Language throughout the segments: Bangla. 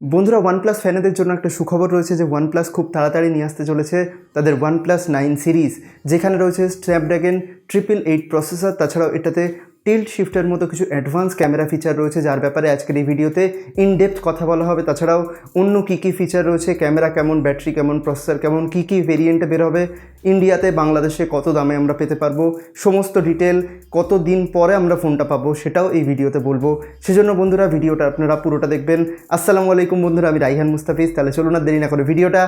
বন্ধুরা ওয়ানপ্লাস ফ্যানেদের জন্য একটা সুখবর রয়েছে যে ওয়ানপ্লাস খুব তাড়াতাড়ি নিয়ে আসতে চলেছে তাদের ওয়ানপ্লাস 9 সিরিজ, যেখানে রয়েছে স্ন্যাপড্রাগন 888 প্রসেসর। তাছাড়াও এটাতে টিল্ট শিফটের মতো কিছু অ্যাডভান্স ক্যামেরা ফিচার রয়েছে, যার ব্যাপারে আজকের এই ভিডিওতে ইনডেপথ কথা বলা হবে। তাছাড়াও অন্য কী কী ফিচার রয়েছে, ক্যামেরা কেমন, ব্যাটারি কেমন, প্রসেসর কেমন, কী কী ভেরিয়েন্টে বের হবে, ইন্ডিয়াতে বাংলাদেশে কত দামে আমরা পেতে পারবো, সমস্ত ডিটেল, কত দিন পরে আমরা ফোনটা পাবো সেটাও এই ভিডিওতে বলবো। সেজন্য বন্ধুরা ভিডিওটা আপনারা পুরোটা দেখবেন। আসসালামু আলাইকুম বন্ধুরা, আমি রাইহান মুস্তাফিজ। তাহলে চলুন আর দেরি না করে ভিডিওটা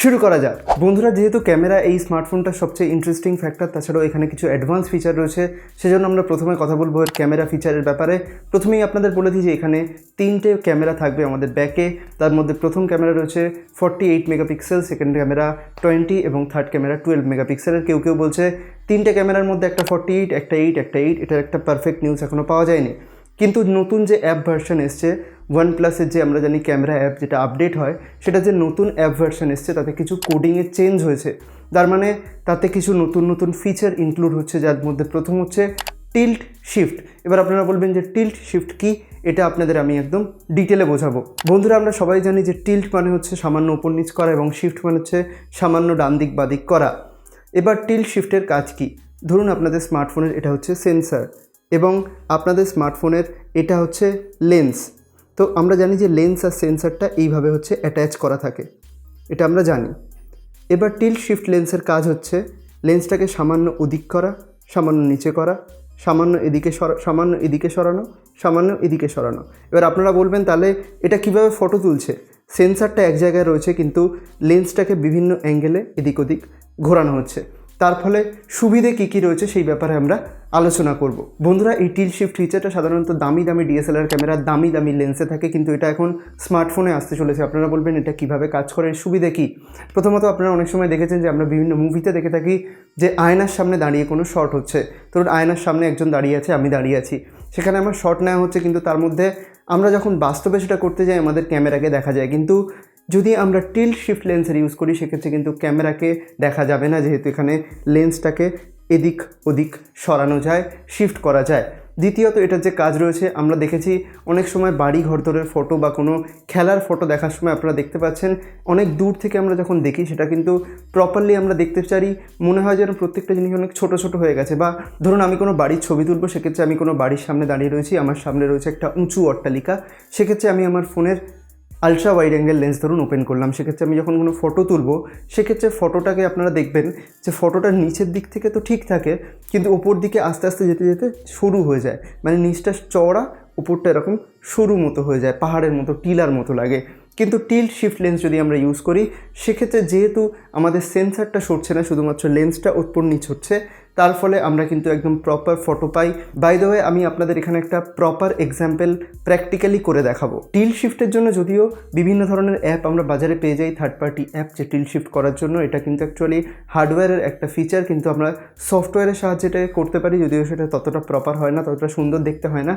শুরু করা যাক। বন্ধুরা, যেহেতু ক্যামেরা এই স্মার্টফোনটার সবচেয়ে ইন্টারেস্টিং ফ্যাক্টর, তাছাড়াও এখানে কিছু অ্যাডভান্স ফিচার রয়েছে, সেজন্য আমরা প্রথমে কথা বলবো এর ক্যামেরা ফিচারের ব্যাপারে। প্রথমেই আপনাদের বলে দিই যে এখানে 3টে ক্যামেরা থাকবে আমাদের ব্যাকে। তার মধ্যে প্রথম ক্যামেরা রয়েছে 48 মেগাপিক্সেল, সেকেন্ড ক্যামেরা 20 এবং থার্ড ক্যামেরা 12 মেগাপিক্সেলের। কেউ কেউ বলছে 3টে ক্যামেরার মধ্যে একটা 48, একটা 8, এটার একটা পারফেক্ট নিউজ এখনও পাওয়া যায়নি। কিন্তু নতুন যে অ্যাপ ভার্সন এসছে ওয়ানপ্লাসের, যে আমরা জানি ক্যামেরা অ্যাপ যেটা আপডেট হয়, সেটা যে নতুন অ্যাপ ভার্সন এসছে তাতে কিছু কোডিংয়ে চেঞ্জ হয়েছে। তার মানে তাতে কিছু নতুন নতুন ফিচার ইনক্লুড হচ্ছে, যার মধ্যে প্রথম হচ্ছে টিল্ট শিফট। এবার আপনারা বলবেন যে টিল্ট শিফট কি, এটা আপনাদের আমি একদম ডিটেলে বোঝাবো। বন্ধুরা, আমরা সবাই জানি যে টিল্ট মানে হচ্ছে সামান্য উপর নিচ করা এবং শিফট মানে হচ্ছে সামান্য ডান দিক বা দিক করা। এবার টিল্ট শিফটের কাজ কি? ধরুন আপনাদের স্মার্টফোনের এটা হচ্ছে সেন্সার এবং আপনাদের স্মার্টফোনের এটা হচ্ছে লেন্স। তো আমরা জানি যে লেন্স আর সেন্সারটা এইভাবে হচ্ছে অ্যাটাচ করা থাকে, এটা আমরা জানি। এবার টিল্ট শিফট লেন্সের কাজ হচ্ছে লেন্সটাকে সামান্য ওদিক করা, সামান্য নিচে করা, সামান্য এদিকে সরানো, সামান্য এদিকে সরানো। এবার আপনারা বলবেন তাহলে এটা কিভাবে ফটো তুলছে? সেন্সারটা এক জায়গায় রয়েছে কিন্তু লেন্সটাকে বিভিন্ন অ্যাঙ্গেলে এদিক ওদিক ঘোরানো হচ্ছে। তার ফলে সুবিধে কী কী রয়েছে সেই ব্যাপারে আমরা আলোচনা করব। বন্ধুরা, এই টিল্ট শিফট ফিচারটা সাধারণত দামি দামি ডিএসএলআর ক্যামেরা, দামি দামি লেন্সে থাকে, কিন্তু এটা এখন স্মার্টফোনে আসতে চলেছে। আপনারা বলবেন এটা কিভাবে কাজ করে, সুবিধে কী? প্রথমত আপনারা অনেক সময় দেখেছেন যে আমরা বিভিন্ন মুভিতে দেখে থাকি যে আয়নার সামনে দাঁড়িয়ে কোনো শট হচ্ছে। ধরুন আয়নার সামনে একজন দাঁড়িয়ে আছে, আমি দাঁড়িয়ে আছি, সেখানে আমার শট নেওয়া হচ্ছে, কিন্তু তার মধ্যে আমরা যখন বাস্তবে সেটা করতে যাই আমাদের ক্যামেরাকে দেখা যায়। কিন্তু যদি আমরা টিল্ট শিফট লেন্সের ইউজ করি সেক্ষেত্রে কিন্তু ক্যামেরাকে দেখা যাবে না, যেহেতু এখানে লেন্সটাকে এদিক ওদিক সরানো যায়, শিফট করা যায়। দ্বিতীয়ত এটার যে কাজ রয়েছে, আমরা দেখেছি অনেক সময় বাড়ি ঘরদোরের ফটো বা কোনো খেলার ফটো দেখার সময় আপনারা দেখতে পাচ্ছেন অনেক দূর থেকে আমরা যখন দেখি সেটা কিন্তু প্রপারলি আমরা দেখতে পারি, মনে হয় যেন প্রত্যেকটা জিনিস অনেক ছোটো ছোটো হয়ে গেছে। বা ধরুন আমি কোনো বাড়ির ছবি তুলবো, সেক্ষেত্রে আমি কোনো বাড়ির সামনে দাঁড়িয়ে রয়েছি, আমার সামনে রয়েছে একটা উঁচু অট্টালিকা, সেক্ষেত্রে আমি আমার ফোনের আলট্রা ওয়াইড অ্যাঙ্গেল লেন্স ধরুন ওপেন করলাম, সেক্ষেত্রে আমি যখন কোনো ফটো তুলবো সেক্ষেত্রে ফটোটাকে আপনারা দেখবেন যে ফটোটার নিচের দিক থেকে তো ঠিক থাকে, কিন্তু ওপর দিকে আস্তে আস্তে যেতে যেতে সরু হয়ে যায়, মানে নিচটা চওড়া, উপরটা এরকম সরু মতো হয়ে যায়, পাহাড়ের মতো, টিলার মতো লাগে। কিন্তু টিল্ট শিফট লেন্স যদি আমরা ইউজ করি সেক্ষেত্রে যেহেতু আমাদের সেন্সারটা সরছে না, শুধুমাত্র লেন্সটা ওপর নিচ হচ্ছে, তার ফলে আমরা কিন্তু একদম প্রপার ফটো পাই। বাই দ্য ওয়ে, আমি আপনাদের এখানে একটা প্রপার এক্সাম্পল প্র্যাকটিক্যালি করে দেখাবো। টিল্ট শিফটের জন্য যদিও বিভিন্ন ধরনের অ্যাপ আমরা বাজারে পেয়ে যাই, থার্ড পার্টি অ্যাপ যে টিল্ট শিফট করার জন্য, এটা কিন্তু অ্যাকচুয়ালি হার্ডওয়্যারের একটা ফিচার, কিন্তু আমরা সফটওয়্যারের সাহায্যে এটা করতে পারি, যদিও সেটা ততটা প্রপার হয় না, ততটা সুন্দর দেখতে হয় না।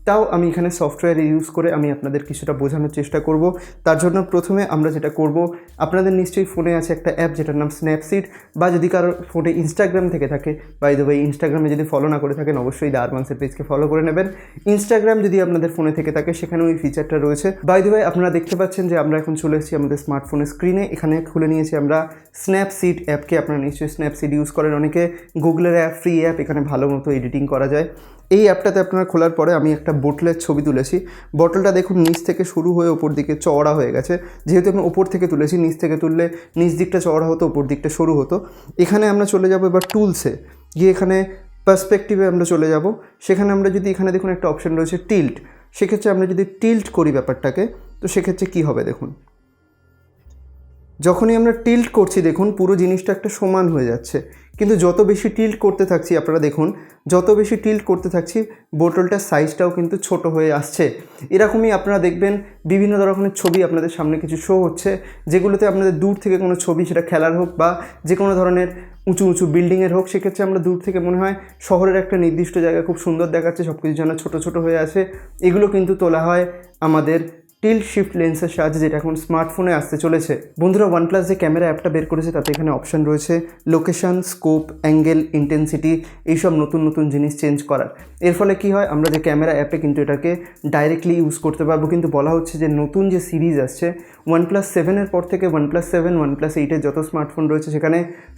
তাও আমি এখানে সফটওয়্যার ইউজ করে আমি আপনাদের কিছুটা বোঝানোর চেষ্টা করব। তার জন্য প্রথমে আমরা যেটা করব, আপনাদের নিশ্চয়ই ফোনে আছে একটা অ্যাপ যেটার নাম স্ন্যাপসিড, বা যদি কারোর ফোনে ইনস্টাগ্রাম থেকে থাকে, বাই দ্য ওয়ে ইনস্টাগ্রামে যদি ফলো না করে থাকেন অবশ্যই দ্য আরমান্সের পেজকে ফলো করে নেবেন। ইনস্টাগ্রাম যদি আপনাদের ফোনে থেকে থাকে সেখানে ওই ফিচারটা রয়েছে। বাই দ্য ওয়ে আপনারা দেখতে পাচ্ছেন যে আমরা এখন চলে এসেছি আমাদের স্মার্টফোনের স্ক্রিনে। এখানে খুলে নিয়েছি আমরা স্ন্যাপসিড অ্যাপকে। আপনারা নিশ্চয়ই স্ন্যাপসিড ইউজ করেন অনেকে, গুগলের অ্যাপ, ফ্রি অ্যাপ, এখানে ভালো মতো এডিটিং করা যায়। এই অ্যাপটাতে আপনারা খোলার পরে আমি একটা বোতলের ছবি তুলেছি। বোতলটা দেখুন নিচ থেকে শুরু হয়ে ওপর দিকে চওড়া হয়ে গেছে, যেহেতু আমি ওপর থেকে তুলেছি, নিচ থেকে তুললে নিচ দিকটা চওড়া হতো, ওপর দিকটা সরু হতো। এখানে আমরা চলে যাব এবার টুলসে গিয়ে, এখানে পার্সপেক্টিভে আমরা চলে যাব। সেখানে আমরা যদি এখানে দেখুন একটা অপশান রয়েছে টিল্ট, সেক্ষেত্রে আমরা যদি টিল্ট করি ব্যাপারটাকে, তো সেক্ষেত্রে কী হবে দেখুন, যখনই আমরা টিল্ট করছি দেখুন পুরো জিনিসটা একটা সমান হয়ে যাচ্ছে। কিন্তু যত বেশি টিল্ট করতে থাকছি, আপনারা দেখুন যত বেশি টিল্ট করতে থাকছি বোতলটার সাইজটাও কিন্তু ছোট হয়ে আসছে। এরকমই আপনারা দেখবেন বিভিন্ন ধরনের ছবি আপনাদের সামনে কিছু শো হচ্ছে, যেগুলোতে আপনাদের দূর থেকে কোনো ছবি, সেটা খেলার হোক বা যে কোনো ধরনের উঁচু উঁচু বিল্ডিংয়ের হোক, সেক্ষেত্রে আমরা দূর থেকে মনে হয় শহরের একটা নির্দিষ্ট জায়গা খুব সুন্দর দেখাচ্ছে, সব কিছু যেন ছোটো ছোটো হয়ে আছে। এগুলো কিন্তু তোলা হয় আমাদের টিল্ট শিফট লেন্সের সাহায্যে, যেটা এখন স্মার্টফোনে আসতে চলেছে। বন্ধুরা, ওয়ানপ্লাস যে ক্যামেরা অ্যাপটা বের করেছে তাতে এখানে অপশান রয়েছে লোকেশন, স্কোপ, অ্যাঙ্গেল, ইন্টেন্সিটি, এইসব নতুন নতুন জিনিস চেঞ্জ করার। এর ফলে কি হয়, আমরা যে ক্যামেরা অ্যাপে কিন্তু এটাকে ডাইরেক্টলি ইউজ করতে পারবো। কিন্তু বলা হচ্ছে যে নতুন যে সিরিজ আসছে OnePlus 7-এর পর থেকে OnePlus 7, OnePlus 8-এর যত স্মার্টফোন রয়েছে সেখানে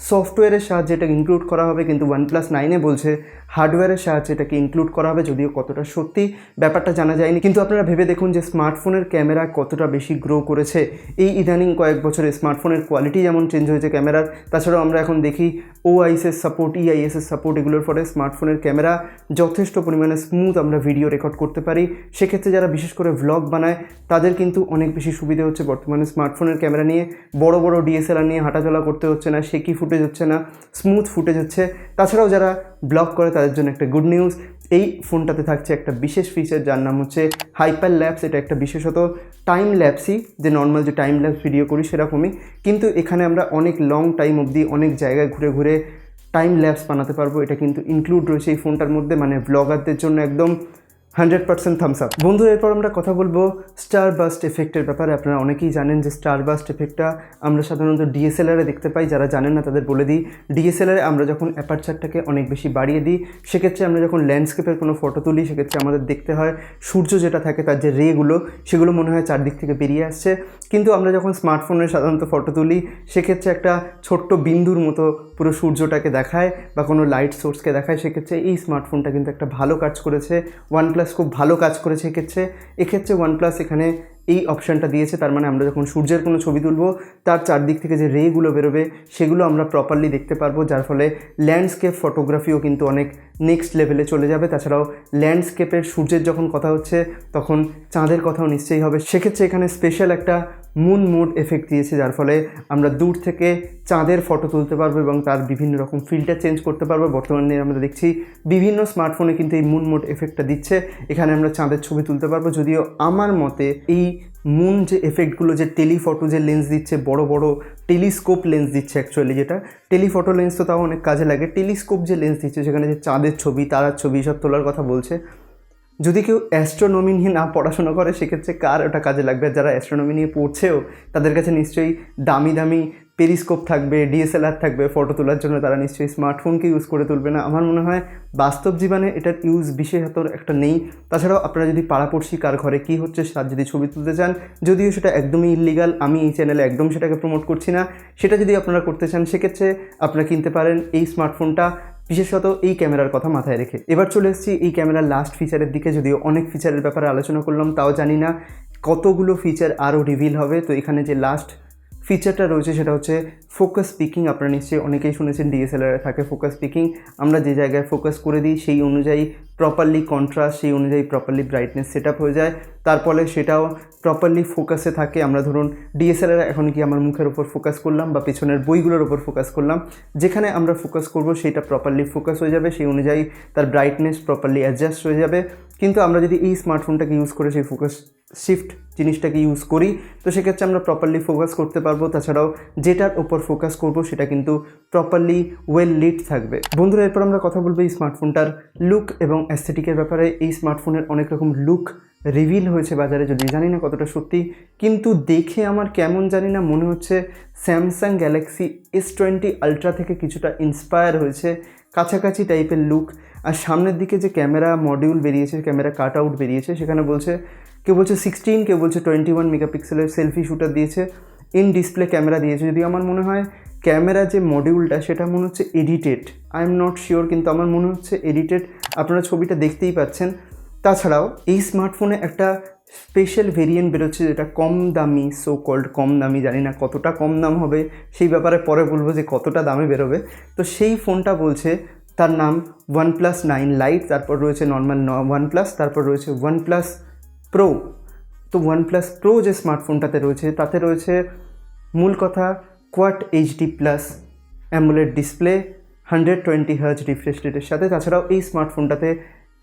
সফটওয়্যারের সাহায্যে এটা ইনক্লুড করা হবে, কিন্তু OnePlus 9-এ বলছে হার্ডওয়্যারের সাহায্যে এটাকে ইনক্লুড করা হবে। যদিও কতটা সত্যি ব্যাপারটা জানা যায়নি, কিন্তু আপনারা ভেবে দেখুন যে স্মার্টফোনের ক্যামেরা কতটা বেশি গ্রো করেছে এই ইদানিং কয়েক বছরে। স্মার্টফোনের কোয়ালিটি যেমন চেঞ্জ হয়েছে ক্যামেরার, তাছাড়াও আমরা এখন দেখি OIS-এর সাপোর্ট, EIS-এর সাপোর্ট, এগুলোর ফলে স্মার্টফোনের ক্যামেরা যথেষ্ট পরিমাণে স্মুথ আমরা ভিডিও রেকর্ড করতে পারি। সেক্ষেত্রে যারা বিশেষ করে ভ্লগ বানায় তাদের কিন্তু অনেক বেশি সুবিধা হচ্ছে। বর্তমানে স্মার্টফোনের ক্যামেরা নিয়ে বড় বড় DSLR নিয়ে হাঁটাচলা করতে হচ্ছে না, শেকি ফুটেজ হচ্ছে না, স্মুথ ফুটেজ হচ্ছে। তাছাড়াও যারা ব্লগ করে তাদের জন্য একটা গুড নিউজ, এই ফোনটাতে থাকছে একটা বিশেষ ফিচার যার নাম হচ্ছে হাইপার ল্যাপস। এটা একটা বিশেষত টাইম ল্যাপসই, যে নর্মাল যে টাইম ল্যাপস ভিডিও করি সেরকমই, কিন্তু এখানে আমরা অনেক লং টাইম অবধি অনেক জায়গায় ঘুরে ঘুরে টাইম ল্যাপস বানাতে পারবো। এটা কিন্তু ইনক্লুড রয়েছে এই ফোনটার মধ্যে, মানে ব্লগারদের জন্য একদম 100% থামস আপ। বন্ধু, এরপর আমরা কথা বলবো স্টার বাস্ট এফেক্টের ব্যাপারে। আপনারা অনেকেই জানেন যে স্টার বাস্ট এফেক্টটা আমরা সাধারণত DSLR-এ দেখতে পাই। যারা জানেন না তাদের বলে দিই, DSLR-এ আমরা যখন অ্যাপারচারটাকে অনেক বেশি বাড়িয়ে দিই, সেক্ষেত্রে আমরা যখন ল্যান্ডস্কেপের কোনো ফটো তুলি, সেক্ষেত্রে আমাদের দেখতে হয় সূর্য যেটা থাকে তার যে রেগুলো, সেগুলো মনে হয় চারদিক থেকে বেরিয়ে আসছে। কিন্তু আমরা যখন স্মার্টফোনের সাধারণত ফটো তুলি, সেক্ষেত্রে একটা ছোট্ট বিন্দুর মতো পুরো সূর্যটাকে দেখায় বা কোনো লাইট সোর্সকে দেখায়। সেক্ষেত্রে এই স্মার্টফোনটা কিন্তু একটা ভালো কাজ করেছে, OnePlus খুব ভালো কাজ করেছে। এক্ষেত্রে OnePlus এখানে এই অপশানটা দিয়েছে। তার মানে আমরা যখন সূর্যের কোনো ছবি তুলব, তার চারদিক থেকে যে রেগুলো বেরোবে সেগুলো আমরা প্রপারলি দেখতে পারবো, যার ফলে ল্যান্ডস্কেপ ফটোগ্রাফিও কিন্তু অনেক নেক্সট লেভেলে চলে যাবে। তাছাড়াও ল্যান্ডস্কেপের সূর্যের যখন কথা হচ্ছে তখন চাঁদের কথাও নিশ্চয়ই হবে। সেক্ষেত্রে এখানে স্পেশাল একটা মুন মোড এফেক্ট দিয়েছে, যার ফলে আমরা দূর থেকে চাঁদের ফটো তুলতে পারবো এবং তার বিভিন্ন রকম ফিল্টার চেঞ্জ করতে পারবো। বর্তমানে আমরা দেখছি বিভিন্ন স্মার্টফোনে কিন্তু এই মুন মোড এফেক্টটা দিচ্ছে, এখানে আমরা চাঁদের ছবি তুলতে পারবো। যদিও আমার মতে এই মুন যে এফেক্টগুলো, যে টেলিফটো যে লেন্স দিচ্ছে, বড় বড় টেলিস্কোপ লেন্স দিচ্ছে অ্যাকচুয়ালি, যেটা টেলিফটো লেন্স তো তাও অনেক কাজে লাগে, টেলিস্কোপ যে লেন্স দিচ্ছে সেখানে যে চাঁদের ছবি, তারার ছবি সব তোলার কথা বলছে। যদি কেউ অ্যাস্ট্রোনমি নিয়ে না পড়াশোনা করে সেক্ষেত্রে কার ওটা কাজে লাগবে? যারা অ্যাস্ট্রোনমি নিয়ে পড়ছেও তাদের কাছে নিশ্চয়ই দামি দামি পেরিস্কোপ থাকবে, DSLR থাকবে ফটো তোলার জন্য, তারা নিশ্চয়ই স্মার্টফোনকে ইউজ করে তুলবে না। আমার মনে হয় বাস্তব জীবনে এটার ইউজ বিশেষত একটা নেই। তাছাড়াও আপনারা যদি পাড়াপড়শি কার ঘরে কী হচ্ছে তার যদি ছবি তুলতে চান, যদিও সেটা একদমই ইললিগাল, আমি এই চ্যানেলে একদম সেটাকে প্রমোট করছি না, সেটা যদি আপনারা করতে চান সেক্ষেত্রে আপনারা কিনতে পারেন এই স্মার্টফোনটা, বিশেষত এই ক্যামেরার কথা মাথায় রেখে। এবার চলে এসেছি এই ক্যামেরার লাস্ট ফিচারের দিকে। যদিও অনেক ফিচারের ব্যাপারে আলোচনা করলাম, তাও জানি না কতগুলো ফিচার আরও রিভিল হবে। তো এখানে যে লাস্ট ফিচারটা রয়েছে সেটা হচ্ছে ফোকাস পিকিং। আপনারা নিশ্চয়ই অনেকেই শুনেছেন DSLR-এ থাকে ফোকাস পিকিং। আমরা যে জায়গায় ফোকাস করে দিই সেই অনুযায়ী প্রপারলি কন্ট্রাস্ট, সেই অনুযায়ী প্রপারলি ব্রাইটনেস সেট আপ হয়ে যায়, তার ফলে সেটাও প্রপারলি ফোকাসে থাকে। আমরা ধরুন DSLR এখন কি আমার মুখের ওপর ফোকাস করলাম বা পেছনের বইগুলোর ওপর ফোকাস করলাম, যেখানে আমরা ফোকাস করব সেইটা প্রপারলি ফোকাস হয়ে যাবে, সেই অনুযায়ী তার ব্রাইটনেস প্রপারলি অ্যাডজাস্ট হয়ে যাবে। কিন্তু আমরা যদি এই স্মার্টফোনটাকে ইউজ করে সেই ফোকাস শিফট জিনিসটাকে ইউজ করি, তো সেক্ষেত্রে আমরা প্রপারলি ফোকাস করতে পারবো। তাছাড়াও যেটার ওপর ফোকাস করব সেটা কিন্তু প্রপারলি ওয়েল লিট থাকবে। বন্ধুরা, এরপর আমরা কথা বলবো এই স্মার্টফোনটার লুক এবং অ্যাস্থেটিকের ব্যাপারে। এই স্মার্টফোনের অনেক রকম লুক রিভিল হয়েছে বাজারে, যদি জানি না কতটা সত্যি, কিন্তু দেখে আমার কেমন জানি না মনে হচ্ছে স্যামসাং গ্যালাক্সি S20 আলট্রা থেকে কিছুটা ইন্সপায়ার হয়েছে, কাছাকাছি টাইপের লুক। আর সামনের দিকে যে ক্যামেরা মডিউল বেরিয়েছে, ক্যামেরা কাট আউট বেরিয়েছে, সেখানে বলছে কেউ বলছে 16, কেউ বলছে 21 মেগাপিক্সেলের সেলফি শুটার দিয়েছে, ইন ডিসপ্লে ক্যামেরা দিয়েছে। যদি আমার মনে হয় ক্যামেরা যে মডিউলটা সেটা মনে হচ্ছে edited, I am not sure, কিন্তু আমার মনে হচ্ছে এডিটেড। আপনারা ছবিটা দেখতেই পাচ্ছেন। তাছাড়াও এই স্মার্টফোনে একটা স্পেশাল ভেরিয়েন্ট বেরোচ্ছে যেটা কম দামি, সো কল্ড কম দামি, জানি না কতটা কম দাম হবে সেই ব্যাপারে পরে বলবো যে কতটা দামে বেরোবে। তো সেই ফোনটা বলছে তার নাম OnePlus 9 লাইট, তারপর রয়েছে নর্মাল OnePlus, তারপর রয়েছে OnePlus প্রো। তো OnePlus প্রো যে স্মার্টফোনটাতে রয়েছে তাতে রয়েছে মূল কথা quad HD+ AMOLED display, 120 Hz refresh রেটের সাথে। তাছাড়াও এই স্মার্টফোনটাতে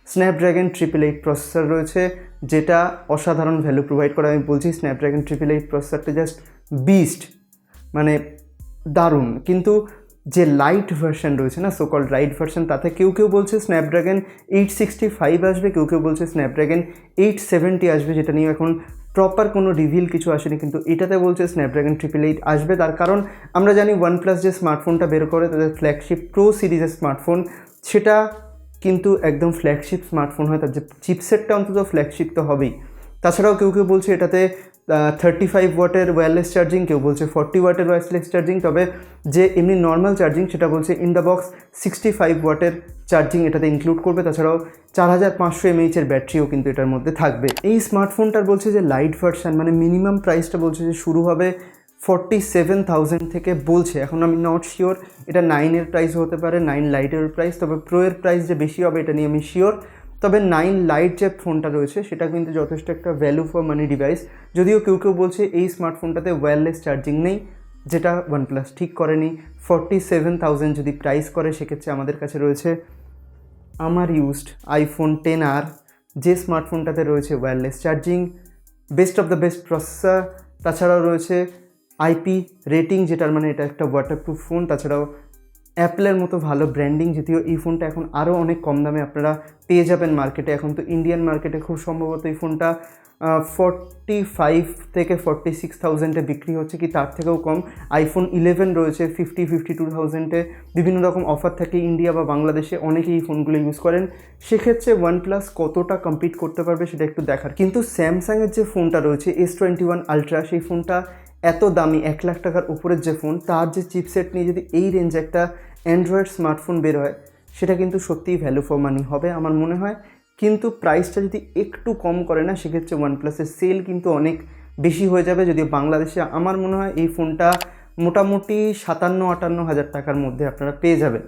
স্ন্যাপড্রাগন 888 প্রসেসর রয়েছে, যেটা অসাধারণ ভ্যালু প্রোভাইড করে। আমি বলছি স্ন্যাপড্রাগন 888 প্রসেসরটা জাস্ট বিস্ট, মানে দারুণ। কিন্তু যে লাইট ভার্সন রয়েছে না, সোকল লাইট ভার্সন, তাতে কেউ কেউ বলছে স্ন্যাপড্রাগন 865 আসবে, কেউ কেউ বলছে স্ন্যাপড্রাগন 870 আসবে, যেটা নিয়ে এখন প্রপার কোনো রিভিল কিছু আসেনি, কিন্তু এটাতে বলছে স্ন্যাপড্রাগন 888 আসবে। তার কারণ আমরা জানি ওয়ানপ্লাস যে স্মার্টফোনটা বের করে তাদের ফ্ল্যাগশিপ প্রো সিরিজের স্মার্টফোন, সেটা কিন্তু একদম ফ্ল্যাগশিপ স্মার্টফোন হয়, তার যে চিপসেটটা অন্তত ফ্ল্যাগশিপ তো হবেই। তাছাড়াও কেউ কেউ বলছে এটাতে 35 ওয়াটের ওয়্যারলেস চার্জিং, কেউ বলছে 40 ওয়াটের ওয়্যারলেস চার্জিং, তবে যে এমনি নর্মাল চার্জিং সেটা বলছে ইন দ্য বক্স 65 ওয়াটের চার্জিং এটাতে ইনক্লুড করবে। তাছাড়াও 4500 mAh ব্যাটারিও কিন্তু এটার মধ্যে থাকবে। এই স্মার্টফোনটার বলছে যে লাইট ভার্সান, মানে মিনিমাম প্রাইসটা বলছে যে শুরু হবে 47,000 থেকে বলছে। এখন আমি নট শিওর এটা 9 প্রাইস হতে পারে, 9 লাইটের প্রাইস, তবে প্রো এর প্রাইস যে বেশি হবে এটা নিয়ে আমি শিওর। তবে 9 লাইট যে ফোনটা রয়েছে সেটা কিন্তু যথেষ্ট একটা ভ্যালু ফর মানি ডিভাইস, যদিও কেউ কেউ বলছে এই স্মার্টফোনটাতে ওয়্যারলেস চার্জিং নেই, যেটা ওয়ানপ্লাস ঠিক করেনি। 47,000 যদি প্রাইস করে সেক্ষেত্রে আমাদের কাছে রয়েছে আমার ইউজড আইফোন 10R, যে স্মার্টফোনটাতে রয়েছে wireless charging, best of the best processor, তাছাড়াও রয়েছে আইপি রেটিং, যেটার মানে এটা একটা ওয়াটারপ্রুফ ফোন, তাছাড়াও অ্যাপেলের মতো ভালো ব্র্যান্ডিং। যদিও এই ফোনটা এখন আরও অনেক কম দামে আপনারা পেয়ে যাবেন মার্কেটে। এখন তো ইন্ডিয়ান মার্কেটে খুব সম্ভবত এই ফোনটা 45 থেকে 46,000 বিক্রি হচ্ছে, কি তার থেকেও কম। আইফোন 11 রয়েছে 52,000 বিভিন্ন রকম অফার থাকে ইন্ডিয়া বা বাংলাদেশে, অনেকেই এই ফোনগুলো ইউজ করেন। সেক্ষেত্রে ওয়ানপ্লাস কতটা কম্পিট করতে পারবে সেটা একটু দেখার। কিন্তু স্যামসাংয়ের যে ফোনটা রয়েছে S21 আলট্রা, সেই ফোনটা এত দামি, 1 লাখ টাকার উপরের যে ফোন, তার যে চিপসেট নিয়ে যদি এই রেঞ্জে একটা অ্যান্ড্রয়েড স্মার্টফোন বের হয় সেটা কিন্তু সত্যিই ভ্যালু ফর মানি হবে আমার মনে হয়। কিন্তু প্রাইসটা যদি একটু কম করে না সেক্ষেত্রে ওয়ানপ্লাসের সেল কিন্তু অনেক বেশি হয়ে যাবে। যদিও বাংলাদেশে আমার মনে হয় এই ফোনটা মোটামুটি 57-58 হাজার টাকার মধ্যে আপনারা পেয়ে যাবেন।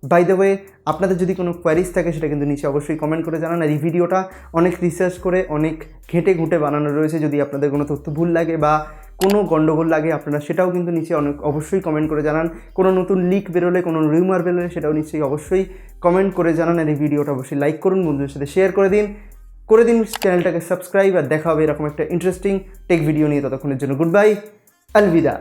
বাই দ্য ওয়ে, আপনাদের যদি কোনো কোয়ারিজ থাকে সেটা কিন্তু নিচে অবশ্যই কমেন্ট করে জানান। আর এই ভিডিওটা অনেক রিসার্চ করে অনেক ঘেঁটে ঘুঁটে বানানো রয়েছে, যদি আপনাদের কোনো তথ্য ভুল লাগে বা কোনো গণ্ডগোল লাগে আপনারা সেটাও কিন্তু নিচে অবশ্যই কমেন্ট করে জানান। কোনো নতুন লিক বেরোলে, কোনো রিউমার বেরোলে সেটাও নিশ্চয়ই অবশ্যই কমেন্ট করে জানান। আর এই ভিডিওটা অবশ্যই লাইক করুন, বন্ধুদের সাথে শেয়ার করে দিন চ্যানেলটাকে সাবস্ক্রাইব। আর দেখা হবে এরকম একটা ইন্টারেস্টিং টেক ভিডিও নিয়ে। ততক্ষণের জন্য গুড বাই, আলবিদা।